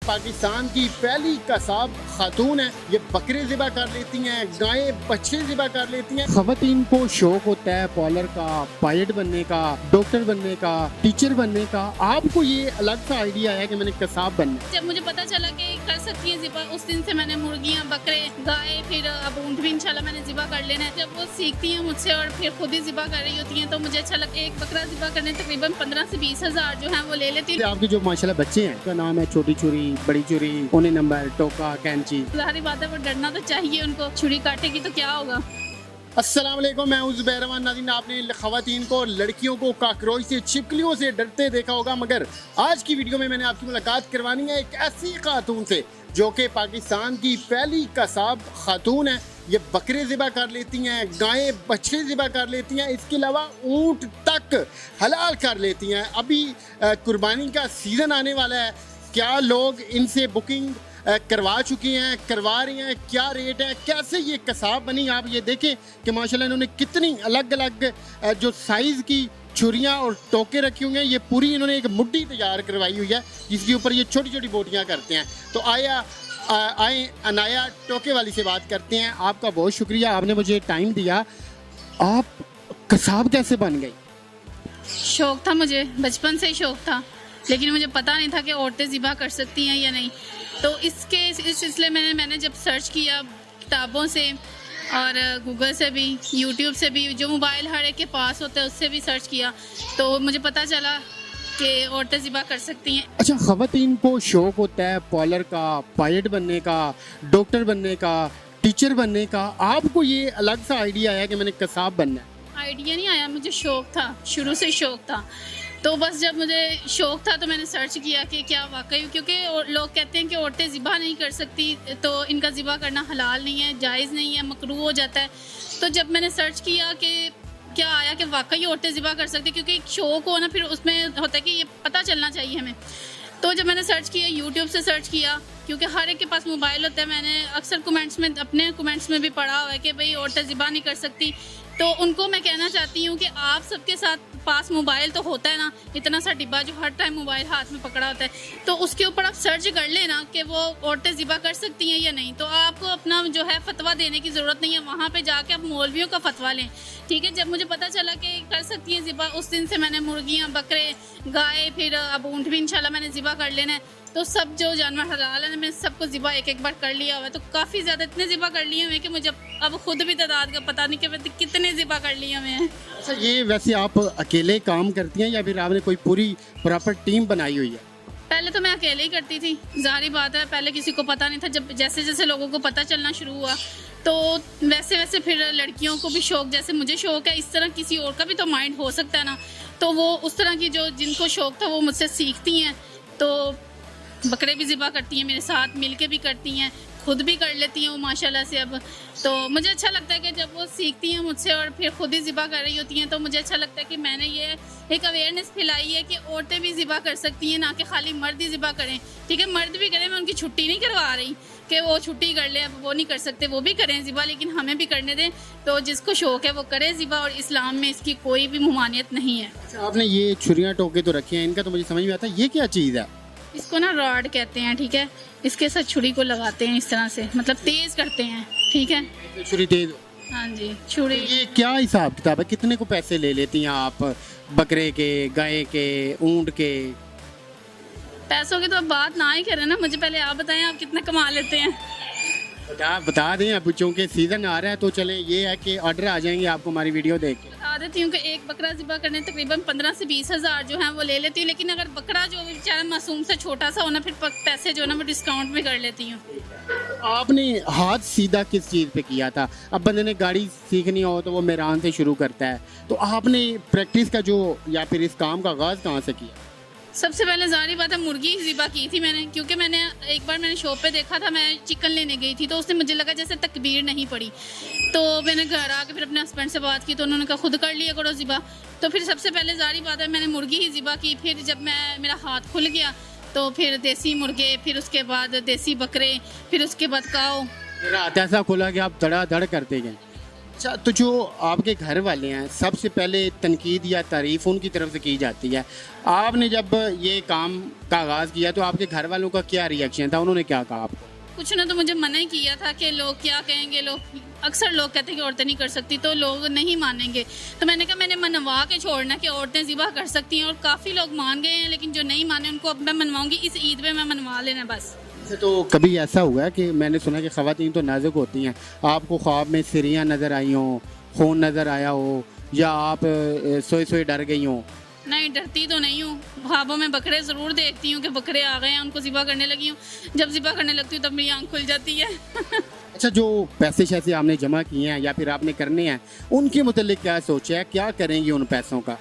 पाकिस्तान की पहली कसाब खातून है। ये बकरे ज़िबा कर लेती हैं, गायें बच्चे ज़िबा कर लेती हैं। ख़वातीन को शौक होता है पॉलर का, पायलट बनने का, डॉक्टर बनने का, टीचर बनने का। आपको ये अलग सा आइडिया है कि मैंने कसाब बनना है। जब मुझे पता चला कि कर सकती है ज़िबा, उस दिन से मैंने मुर्गियाँ, बकरे, गाय, फिर अब ऊँट भी इंशाल्लाह मैंने ज़िबा कर लेना है। जब वो सीखती हैं मुझसे और फिर खुद ही ज़िबा कर रही होती हैं तो मुझे अच्छा लगता है। एक बकरा ज़िबा करने तकरीबन 15 से 20 हज़ार जो है वो ले लेती हूँ। आपके जो माशाल्लाह बच्चे हैं, उनका नाम है छोटी छुरी, बड़ी छुरी, ओने नंबर, टोका, कैंची। सारी बात है, वो डरना तो चाहिए उनको। छुरी काटेगी तो क्या होगा। अस्सलाम वालेकुम, मैं हूं ज़ुबैर रहमान। नाज़रीन, आपने ख़वातीन को, लड़कियों को काकरोच से, छिपकलियों से डरते देखा होगा, मगर आज की वीडियो में मैंने आपकी मुलाकात करवानी है एक ऐसी खातून से जो कि पाकिस्तान की पहली कसाब खातून है। ये बकरे ज़िबा कर लेती हैं, गायें बच्चे ज़िबा कर लेती हैं, इसके अलावा ऊँट तक हलाल कर लेती हैं। अभी कुर्बानी का सीज़न आने वाला है। क्या लोग इनसे बुकिंग करवा चुकी हैं, करवा रही हैं, क्या रेट है, कैसे ये कसाब बनी, आप ये देखें कि माशाल्लाह इन्होंने कितनी अलग अलग जो साइज़ की छुरियाँ और टोके रखे हुए हैं। ये पूरी इन्होंने एक मुट्ठी तैयार करवाई हुई है जिसके ऊपर ये छोटी छोटी बोटियाँ करते हैं। तो आए अनाया टोके वाली से बात करते हैं। आपका बहुत शुक्रिया, आपने मुझे टाइम दिया। आप कसाब कैसे बन गई? शौक था मुझे, बचपन से ही शौक था, लेकिन मुझे पता नहीं था कि औरतें ज़िबा कर सकती हैं या नहीं। तो इस सिलसिले में मैंने जब सर्च किया किताबों से और गूगल से भी, यूट्यूब से भी, जो मोबाइल हर एक के पास होता है उससे भी सर्च किया, तो मुझे पता चला कि औरतें ज़िबा कर सकती हैं। अच्छा, ख़वातीन को शौक होता है पॉलर का, पायलट बनने का, डॉक्टर बनने का, टीचर बनने का। आपको ये अलग सा आइडिया आया कि मैंने कसाब बनना है? आइडिया नहीं आया, मुझे शौक था, शुरू से शौक था। तो बस जब मुझे शौक था तो मैंने सर्च किया कि क्या वाकई, क्योंकि लोग कहते हैं कि औरतें ज़िबा नहीं कर सकती, तो इनका ज़िबा करना हलाल नहीं है, जायज़ नहीं है, मकरूह हो जाता है। तो जब मैंने सर्च किया कि क्या आया कि वाकई औरतें ज़िबा कर सकती, क्योंकि एक शौक हो ना, फिर उसमें होता है कि ये पता चलना चाहिए हमें। तो जब मैंने सर्च किया, यूट्यूब से सर्च किया, क्योंकि हर एक के पास मोबाइल होता है। मैंने अक्सर कमेंट्स में, अपने कमेंट्स में भी पढ़ा हुआ है कि भाई औरतें ज़िबा नहीं कर सकती। तो उनको मैं कहना चाहती हूँ कि आप सबके साथ पास मोबाइल तो होता है ना, इतना सा डिब्बा जो हर टाइम मोबाइल हाथ में पकड़ा होता है, तो उसके ऊपर आप सर्च कर लेना कि वो औरतें ज़िबा कर सकती हैं या नहीं। तो आपको अपना जो है फतवा देने की ज़रूरत नहीं है, वहाँ पे जाके आप मौलवियों का फतवा लें, ठीक है। जब मुझे पता चला कि कर सकती हैं ज़िबा, उस दिन से मैंने मुर्गियाँ, बकरे, गाय, फिर अब ऊँट भी इंशाल्लाह मैंने ज़िबा कर लेना है। तो सब जो जानवर हलाल है मैंने सबको ज़िबा एक एक बार कर लिया हुआ है। तो काफ़ी ज़्यादा इतने ज़िबा कर लिए हुए हैं कि मुझे अब खुद भी तादाद का पता नहीं कि कितने ज़िबा कर लिए हुए हैं। अच्छा, ये वैसे आप अकेले काम करती हैं या फिर आपने कोई पूरी प्रॉपर टीम बनाई हुई है? पहले तो मैं अकेले ही करती थी, ज़ाहिर बात है, पहले किसी को पता नहीं था। जब जैसे जैसे लोगों को पता चलना शुरू हुआ तो वैसे वैसे फिर लड़कियों को भी शौक, जैसे मुझे शौक है, इस तरह किसी और का भी तो माइंड हो सकता है ना। तो वो उस तरह की जो जिनको शौक था वो मुझसे सीखती हैं। तो बकरे भी ज़िबा करती हैं, मेरे साथ मिल के भी करती हैं, खुद भी कर लेती हैं वो माशाल्लाह से। अब तो मुझे अच्छा लगता है कि जब वो सीखती हैं मुझसे और फिर खुद ही ज़िबा कर रही होती हैं, तो मुझे अच्छा लगता है कि मैंने ये एक अवेयरनेस फैलाई है कि औरतें भी ज़िबा कर सकती हैं, ना कि खाली मर्द ही ज़िबा करें, ठीक है। मर्द भी करें, मैं उनकी छुट्टी नहीं करवा रही कि वो छुट्टी कर ले, अब वो नहीं कर सकते, वो भी करें ज़िबा, लेकिन हमें भी करने दें। तो जिसको शौक़ है वो करे ज़िबा, और इस्लाम में इसकी कोई भी ममानियत नहीं है। अच्छा, आपने ये छुरियाँ टोके तो रखे हैं, इनका तो मुझे समझ में आता है, ये क्या चीज़ है? इसको ना रॉड कहते हैं, ठीक है। इसके साथ छुरी को लगाते हैं इस तरह से, मतलब तेज़ करते हैं, ठीक है। छुरी तेज? हाँ जी, छुरी। ये क्या हिसाब किताब है, कितने को पैसे ले लेती हैं आप बकरे के, गाय के, ऊँट के? पैसों की तो अब बात ना ही करें ना, मुझे पहले आप बताएं आप कितने कमा लेते हैं। बता दें, अब चूँकि सीज़न आ रहा है तो चलें, ये है कि ऑर्डर आ जाएंगे आपको हमारी वीडियो देख के। बता देती हूँ कि एक बकरा ज़िबा करने तकरीबन 15 से 20 हज़ार जो है वो ले लेती हूँ, लेकिन अगर बकरा जो बेचारा मासूम से छोटा सा होना, फिर पैसे जो है ना वो डिस्काउंट में कर लेती हूँ। आपने हाथ सीधा किस चीज़ पे किया था? अब बंदे ने गाड़ी सीखनी हो तो वो मेरान से शुरू करता है, तो आपने प्रैक्टिस का जो या फिर इस काम का आगाज़ कहाँ से किया? सबसे पहले ज़ाहिर बात है मुर्गी ही ज़िबा की थी मैंने, क्योंकि मैंने एक बार मैंने शॉप पे देखा था, मैं चिकन लेने गई थी, तो उसने मुझे लगा जैसे तकबीर नहीं पड़ी। तो मैंने घर आके फिर अपने हस्बैंड से बात की, तो उन्होंने कहा खुद कर लिया करो ज़िबा। तो फिर सबसे पहले ज़ाहिर बात है मैंने मुर्गी ही ज़िबा की। फिर जब मेरा हाथ खुल गया तो फिर देसी मुर्गे, फिर उसके बाद देसी बकरे, फिर उसके बाद काऊ। मेरा हाथ ऐसा खुला कि आप धड़ाधड़ करते गए? अच्छा, तो जो आपके घर वाले हैं सबसे पहले तनकीद या तारीफ उनकी तरफ से की जाती है। आपने जब ये काम का आगाज़ किया तो आपके घर वालों का क्या रिएक्शन था, उन्होंने क्या कहा आपको? कुछ ने तो मुझे मना ही किया था कि लोग क्या कहेंगे, लोग अक्सर लोग कहते हैं कि औरतें नहीं कर सकती, तो लोग नहीं मानेंगे। तो मैंने कहा मैंने मनवा के छोड़ना कि औरतें ज़िबा कर सकती हैं, और काफ़ी लोग मान गए हैं, लेकिन जो नहीं माने उनको अब मैं मनवाऊंगी, इस ईद में मैं मनवा लेना बस। वैसे तो कभी ऐसा हुआ है कि मैंने सुना कि ख़वातीन तो नाजुक होती हैं, आपको ख्वाब में सिरियाँ नज़र आई हों, खून नज़र आया हो, या आप सोए सोए डर गई हों? नहीं, डरती तो नहीं हूँ। ख्वाबों में बकरे ज़रूर देखती हूँ कि बकरे आ गए हैं, उनको ज़िबा करने लगी हूँ। जब ज़िबा करने लगती हूँ तब मेरी आँख खुल जाती है। अच्छा, जो पैसे शैसे आपने जमा किए हैं या फिर आपने करने हैं, उनके मुतल्लिक क्या सोचा है, क्या करेंगी उन पैसों का?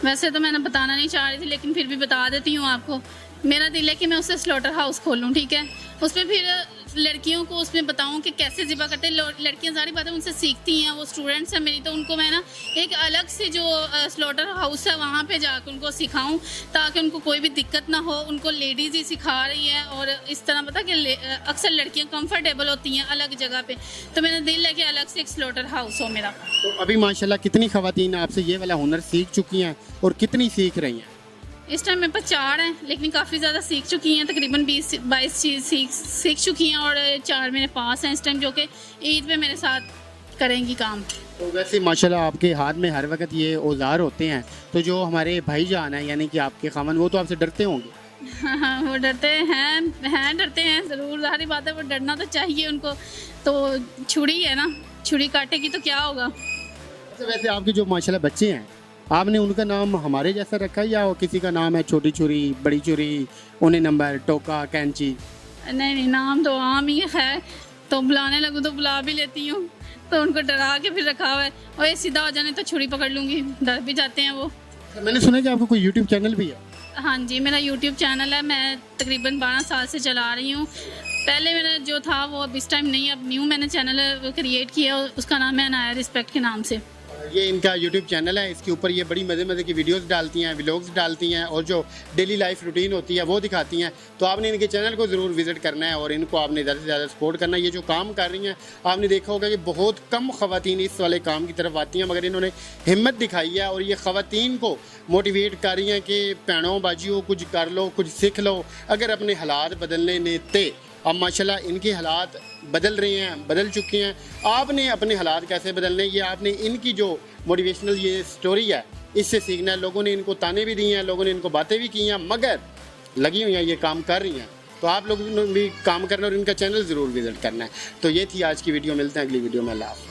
वैसे तो मैंने बताना नहीं चाह रही थी, लेकिन फिर भी बता देती हूँ आपको। मेरा दिल है कि मैं उससे स्लॉटर हाउस खोलूँ, ठीक है? उसमें फिर लड़कियों को उसमें बताऊँ कि कैसे ज़िबा करते हैं। लड़कियाँ सारी बातें उनसे सीखती हैं, वो स्टूडेंट्स हैं मेरी, तो उनको मैं ना एक अलग से जो स्लॉटर हाउस है वहाँ पे जाकर उनको सिखाऊँ, ताकि उनको कोई भी दिक्कत ना हो। उनको लेडीज़ ही सिखा रही है, और इस तरह पता कि अक्सर लड़कियाँ कंफर्टेबल होती हैं अलग जगह पे, तो मेरा दिल है कि अलग से एक स्लॉटर हाउस हो मेरा। तो अभी माशाल्लाह कितनी ख़वातीन आपसे ये वाला हुनर सीख चुकी हैं और कितनी सीख रही हैं? इस टाइम मेरे पास 4 हैं, लेकिन काफ़ी ज़्यादा सीख चुकी हैं, तकरीबन 20-22 चीज़ सीख चुकी हैं, और 4 मेरे पास हैं इस टाइम जो कि ईद पे मेरे साथ करेंगी काम। तो वैसे माशाल्लाह आपके हाथ में हर वक्त ये औजार होते हैं, तो जो हमारे भाईजान हैं यानी कि आपके खामन, वो तो आपसे डरते होंगे? हाँ, वो डरते हैं डरते हैं ज़रूर, ज़ाहिर बात है, वो डरना तो चाहिए उनको। तो छुरी है ना, छुरी काटेगी तो क्या होगा। अच्छा, वैसे आपके जो माशाल्लाह बच्चे हैं, आपने उनका नाम हमारे जैसा रखा है या किसी का नाम है छोटी छुरी, बड़ी छुरी, उन्हें नंबर, टोका, कैंची? नहीं, नाम तो आम ही है, तो बुलाने लगूँ तो बुला भी लेती हूँ, तो उनको डरा के फिर रखा हुआ है, और ये सीधा हो जाने तो छुरी पकड़ लूँगी, डर भी जाते हैं वो। मैंने सुना कि आपको कोई यूट्यूब चैनल भी है? हाँ जी, मेरा यूट्यूब चैनल है, मैं तकरीबन 12 साल से चला रही हूँ। पहले मेरा जो था वो अब इस टाइम नहीं, अब न्यू मैंने चैनल क्रिएट किया, उसका नाम है अनाया रिस्पेक्ट के नाम से। ये इनका यूट्यूब चैनल है, इसके ऊपर ये बड़ी मज़े मज़े की वीडियोस डालती हैं, व्लॉग्स डालती हैं, और जो डेली लाइफ रूटीन होती है वो दिखाती हैं। तो आपने इनके चैनल को ज़रूर विज़िट करना है और इनको आपने ज़्यादा से ज़्यादा सपोर्ट करना है। ये जो काम कर रही हैं, आपने देखा होगा कि बहुत कम ख़वातीन इस वाले काम की तरफ आती हैं, मगर इन्होंने हिम्मत दिखाई है और ये ख़वातीन को मोटिवेट कर रही हैं कि भैनों बाजियों कुछ कर लो, कुछ सीख लो। अगर अपने हालात बदलने ने ते, अब माशाल्लाह इनके हालात बदल रहे हैं, बदल चुके हैं। आपने अपने हालात कैसे बदलने, ये आपने इनकी जो मोटिवेशनल ये स्टोरी है इससे सीखना है। लोगों ने इनको ताने भी दिए हैं, लोगों ने इनको बातें भी की हैं, मगर लगी हुई हैं, ये काम कर रही हैं। तो आप लोगों ने भी काम करना और इनका चैनल ज़रूर विज़िट करना है। तो ये थी आज की वीडियो, मिलते हैं अगली वीडियो में। अल्लाह हाफ़िज़।